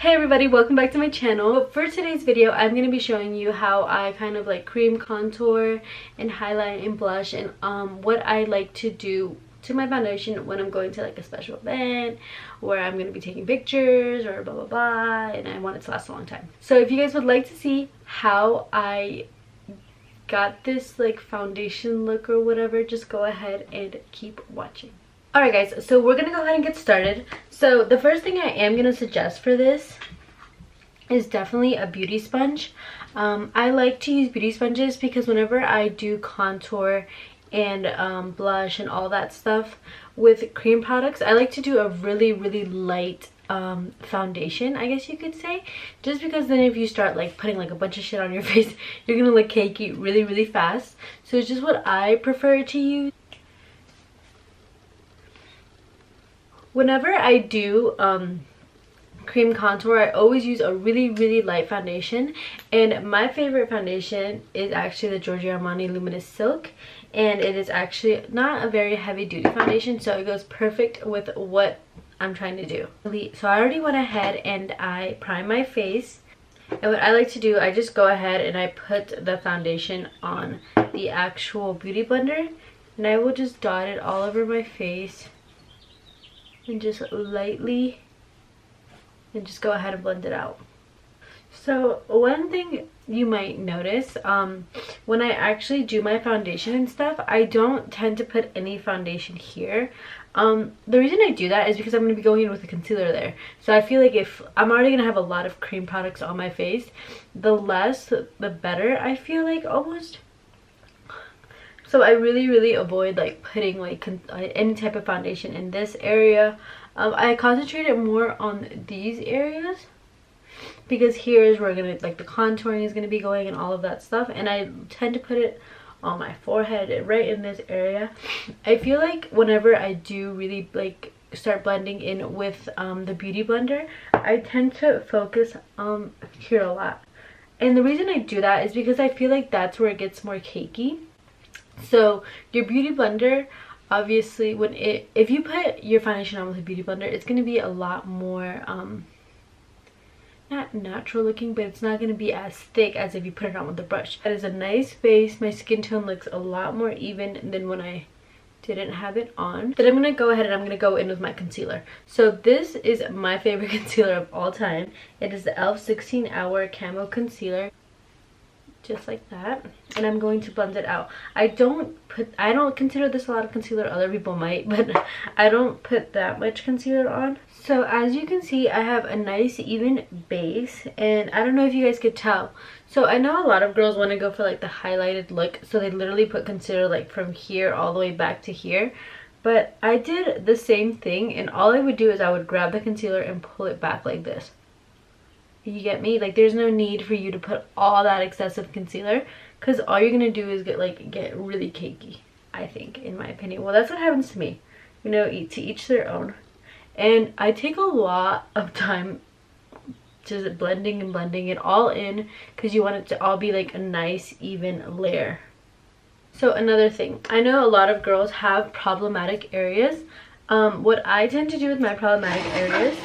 Hey everybody, welcome back to my channel. For today's video, I'm going to be showing you how I kind of like cream contour and highlight and blush, and what I like to do to my foundation when I'm going to like a special event where I'm going to be taking pictures or blah blah blah and I want it to last a long time. So if you guys would like to see how I got this like foundation look or whatever, just go ahead and keep watching. Alright guys, so we're gonna go ahead and get started. So the first thing I am gonna suggest for this is definitely a beauty sponge. I like to use beauty sponges because whenever I do contour and blush and all that stuff with cream products, I like to do a really light foundation, I guess you could say, just because then if you start like putting like a bunch of shit on your face, you're gonna look cakey really fast. So it's just what I prefer to use. Whenever I do cream contour, I always use a really light foundation, and my favorite foundation is actually the Giorgio Armani Luminous Silk, and it is actually not a very heavy duty foundation, so it goes perfect with what I'm trying to do. So I already went ahead and I prime my face, and what I like to do, I just go ahead and I put the foundation on the actual beauty blender, and I will just dot it all over my face and just lightly, and just go ahead and blend it out. So one thing you might notice, when I actually do my foundation and stuff, I don't tend to put any foundation here. The reason I do that is because I'm going to be going in with a concealer there. So I feel like if I'm already going to have a lot of cream products on my face, the less the better, I feel like, almost. So I really avoid like putting like any type of foundation in this area. I concentrate it more on these areas because here is where gonna like the contouring is gonna be going and all of that stuff, and I tend to put it on my forehead and right in this area. I feel like whenever I do really like start blending in with the beauty blender, I tend to focus here a lot, and the reason I do that is because I feel like that's where it gets more cakey. So your beauty blender, obviously, if you put your foundation on with a beauty blender, it's going to be a lot more not natural looking, but it's not going to be as thick as if you put it on with a brush. That is a nice base. My skin tone looks a lot more even than when I didn't have it on. Then I'm going to go ahead and I'm going to go in with my concealer. So this is my favorite concealer of all time. It is the e.l.f. 16 Hour Camo Concealer. Just like that, and I'm going to blend it out. I don't consider this a lot of concealer. Other people might, but I don't put that much concealer on. So as you can see, I have a nice even base, and I don't know if you guys could tell. So I know a lot of girls want to go for like the highlighted look, so they literally put concealer like from here all the way back to here. But I did the same thing, and all I would do is I would grab the concealer and pull it back like this. You get me? Like, there's no need for you to put all that excessive concealer, because all you're gonna do is get really cakey, I think, in my opinion. Well, that's what happens to me, you know. To each their own. And I take a lot of time just blending it all in, because you want it to all be like a nice even layer. So another thing, I know a lot of girls have problematic areas. What I tend to do with my problematic areas,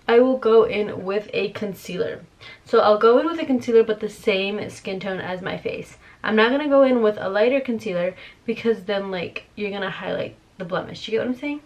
I will go in with a concealer. So I'll go in with a concealer but the same skin tone as my face. I'm not going to go in with a lighter concealer because then like you're going to highlight the blemish. You get what I'm saying?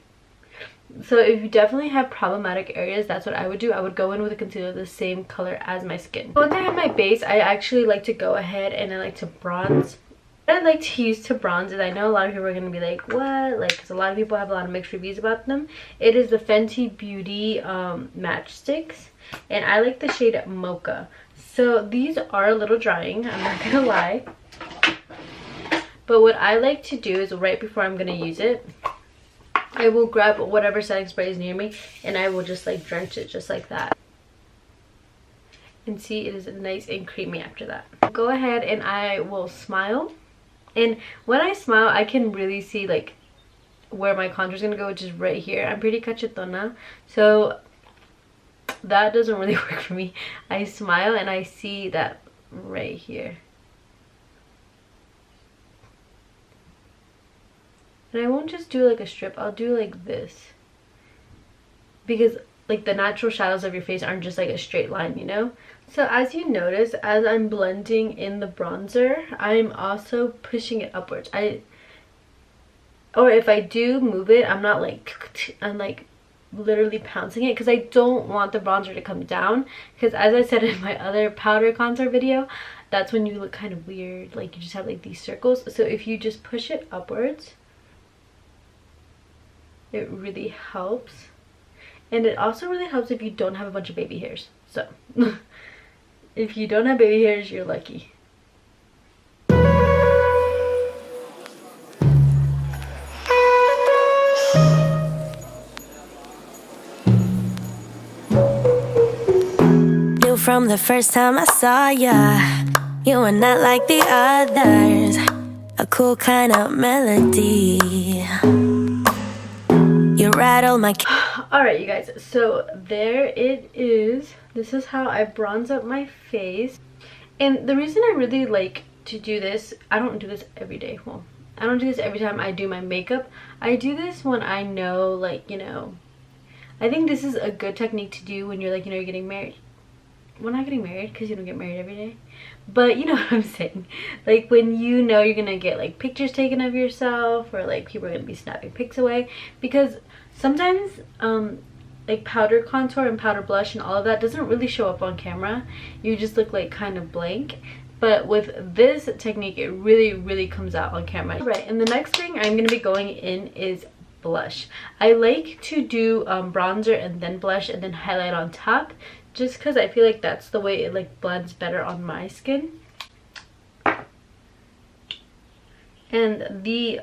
So if you definitely have problematic areas, that's what I would do. I would go in with a concealer the same color as my skin. Once I have my base, I actually like to go ahead and I like to bronze. What I like to use to bronze is, I know a lot of people are going to be like, what? Like, because a lot of people have a lot of mixed reviews about them. It is the Fenty Beauty matchsticks, and I like the shade Mocha. So these are a little drying, I'm not going to lie. But what I like to do is right before I'm going to use it, I will grab whatever setting spray is near me, and I will just like drench it just like that. And see, it is nice and creamy after that. Go ahead and I will smile. And when I smile, I can really see like where my contour is going to go, which is right here. I'm pretty cachetona, so that doesn't really work for me. I smile and I see that right here. And I won't just do like a strip, I'll do like this. because like the natural shadows of your face aren't just like a straight line, you know. So as you notice, as I'm blending in the bronzer, I'm also pushing it upwards. Or if I do move it, I'm not like, I'm like literally pouncing it, because I don't want the bronzer to come down, because as I said in my other powder contour video, that's when you look kind of weird, like you just have like these circles. So if you just push it upwards, it really helps. And it also really helps if you don't have a bunch of baby hairs. So if you don't have baby hairs, you're lucky. Knew from the first time I saw ya, you were not like the others. A cool kind of melody. You rattle my. Alright, you guys, so there it is. This is how I bronze up my face. And the reason I really like to do this, I don't do this every day. Well, I don't do this every time I do my makeup. I do this when I know, like, you know, I think this is a good technique to do when you're like, you know, you're getting married. We're not getting married because you don't get married every day. But you know what I'm saying. Like when you know you're going to get like pictures taken of yourself, or like people are going to be snapping pics away. Because sometimes like powder contour and powder blush and all of that doesn't really show up on camera. You just look like kind of blank. But with this technique, it really comes out on camera. Right, and the next thing I'm going to be going in is blush. I like to do bronzer and then blush and then highlight on top, just because I feel like that's the way it like blends better on my skin. And the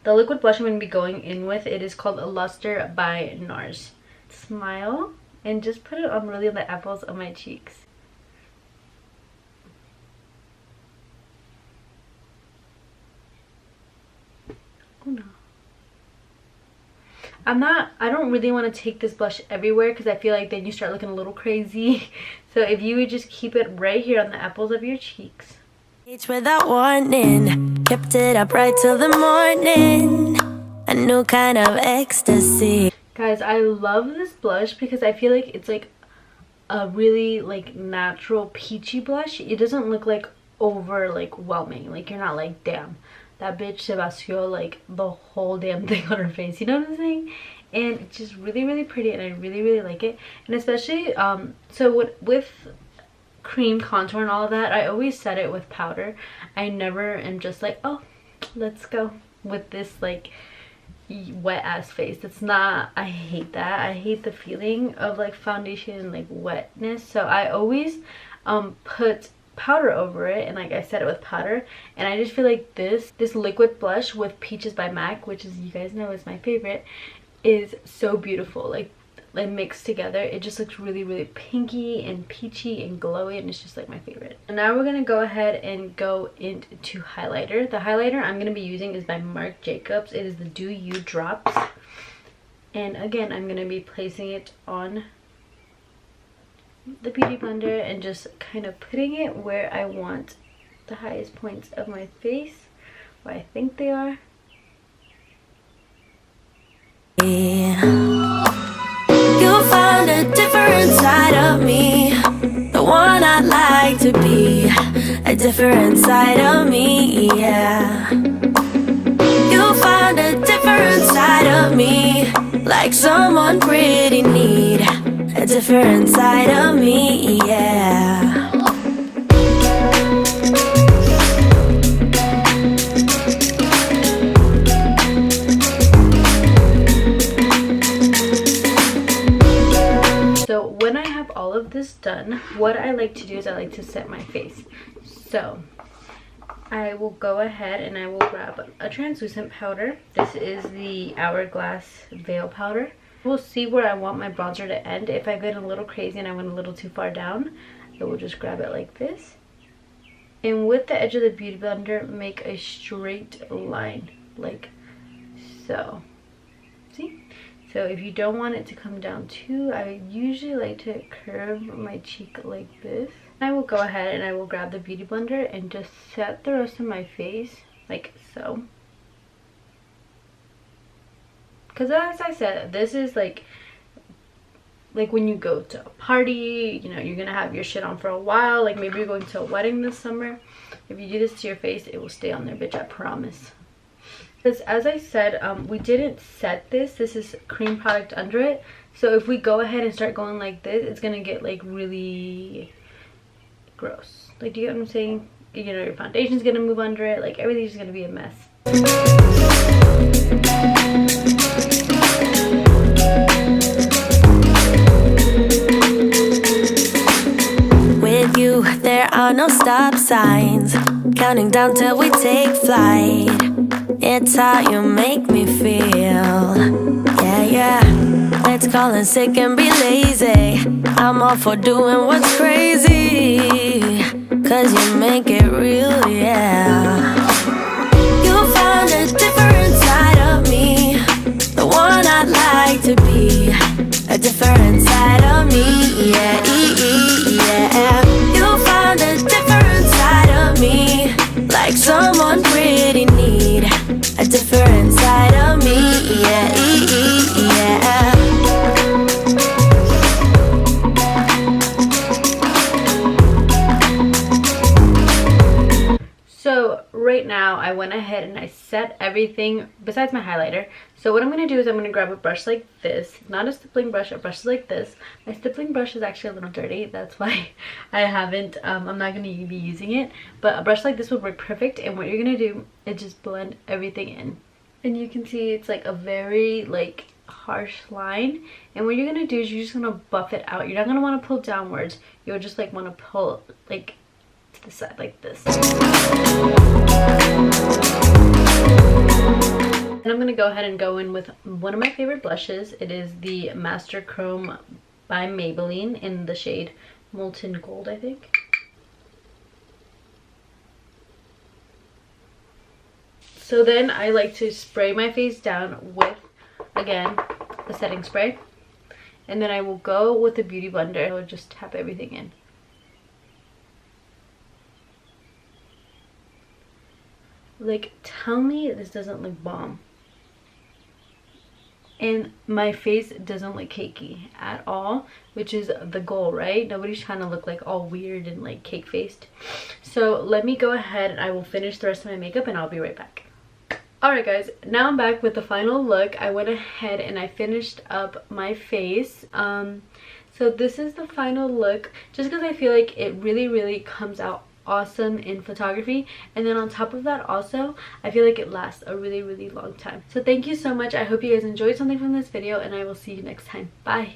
liquid blush I'm going to be going in with, it is called Luster by NARS. Smile and just put it on really on the apples of my cheeks. Oh no. I don't really want to take this blush everywhere, because I feel like then you start looking a little crazy. So if you would just keep it right here on the apples of your cheeks. Without warning, kept it up right till the morning. A new kind of ecstasy. Guys, I love this blush because I feel like it's like a really like natural peachy blush. It doesn't look like over like whelming. Like you're not like, damn, that bitch se vació like the whole damn thing on her face, you know what I'm saying? And it's just really pretty, and I really like it. And especially so with cream contour and all of that, I always set it with powder. I never am just like, oh, let's go with this like wet ass face. It's not, I hate that. I hate the feeling of like foundation like wetness. So I always put powder over it, and like I set it with powder. And I just feel like this liquid blush with Peaches by MAC, which is, you guys know, is my favorite, is so beautiful. Like mixed together, it just looks really pinky and peachy and glowy, and it's just like my favorite. And now we're gonna go ahead and go into highlighter. The highlighter I'm gonna be using is by Marc Jacobs. It is the Do You Drops, and again I'm gonna be placing it on the beauty blender and just kind of putting it where I want the highest points of my face, where I think they are. You found a different side of me, the one I'd like to be, a different side of me, yeah. You found a different side of me, like someone pretty need, a different side of me, yeah. When I have all of this done, what I like to do is I like to set my face. So I will go ahead and I will grab a translucent powder. This is the Hourglass Veil powder. We'll see where I want my bronzer to end. If I get a little crazy and I went a little too far down, I will just grab it like this. And with the edge of the beauty blender, make a straight line like so. See? So if you don't want it to come down too, I usually like to curve my cheek like this. I will go ahead and I will grab the beauty blender and just set the rest of my face like so. Because as I said, this is like like when you go to a party, you know, you're gonna have your shit on for a while. Like maybe you're going to a wedding this summer. If you do this to your face, it will stay on there, bitch, I promise. Because as I said, we didn't set this. This is cream product under it. So if we go ahead and start going like this, it's gonna get like really gross. Like, do you get what I'm saying? You know, your foundation's gonna move under it. Like everything's gonna be a mess. With you, there are no stop signs. Counting down till we take flight. It's how you make me feel. Yeah, yeah. Let's call in sick and be lazy. I'm all for doing what's crazy. Cause you make it real, yeah. You'll find a different side of me. The one I'd like to be. A different side of me, yeah, yeah. You'll find a different side of me. Like someone pretty neat. A different side of me, yeah, yeah. So right now I went ahead and I set everything besides my highlighter. So what I'm going to do is I'm going to grab a brush like this, not a stippling brush, a brush like this. My stippling brush is actually a little dirty, that's why I haven't, I'm not going to be using it, but a brush like this would work perfect. And what you're going to do is just blend everything in, and you can see it's like a very like harsh line. And what you're going to do is you're just going to buff it out. You're not going to want to pull downwards, you'll just like want to pull like to the side like this. And I'm going to go ahead and go in with one of my favorite blushes. It is the Master Chrome by Maybelline in the shade Molten Gold, I think. So then I like to spray my face down with, again, the setting spray. And then I will go with the Beauty Blender. I will just tap everything in. Like, tell me this doesn't look bomb. And my face doesn't look cakey at all, which is the goal, right? Nobody's trying to look like all weird and like cake faced. So let me go ahead and I will finish the rest of my makeup and I'll be right back. Alright guys, now I'm back with the final look. I went ahead and I finished up my face. So this is the final look, just because I feel like it really comes out awesome in photography. And then on top of that also, I feel like it lasts a really long time. So thank you so much. I hope you guys enjoyed something from this video, and I will see you next time. Bye.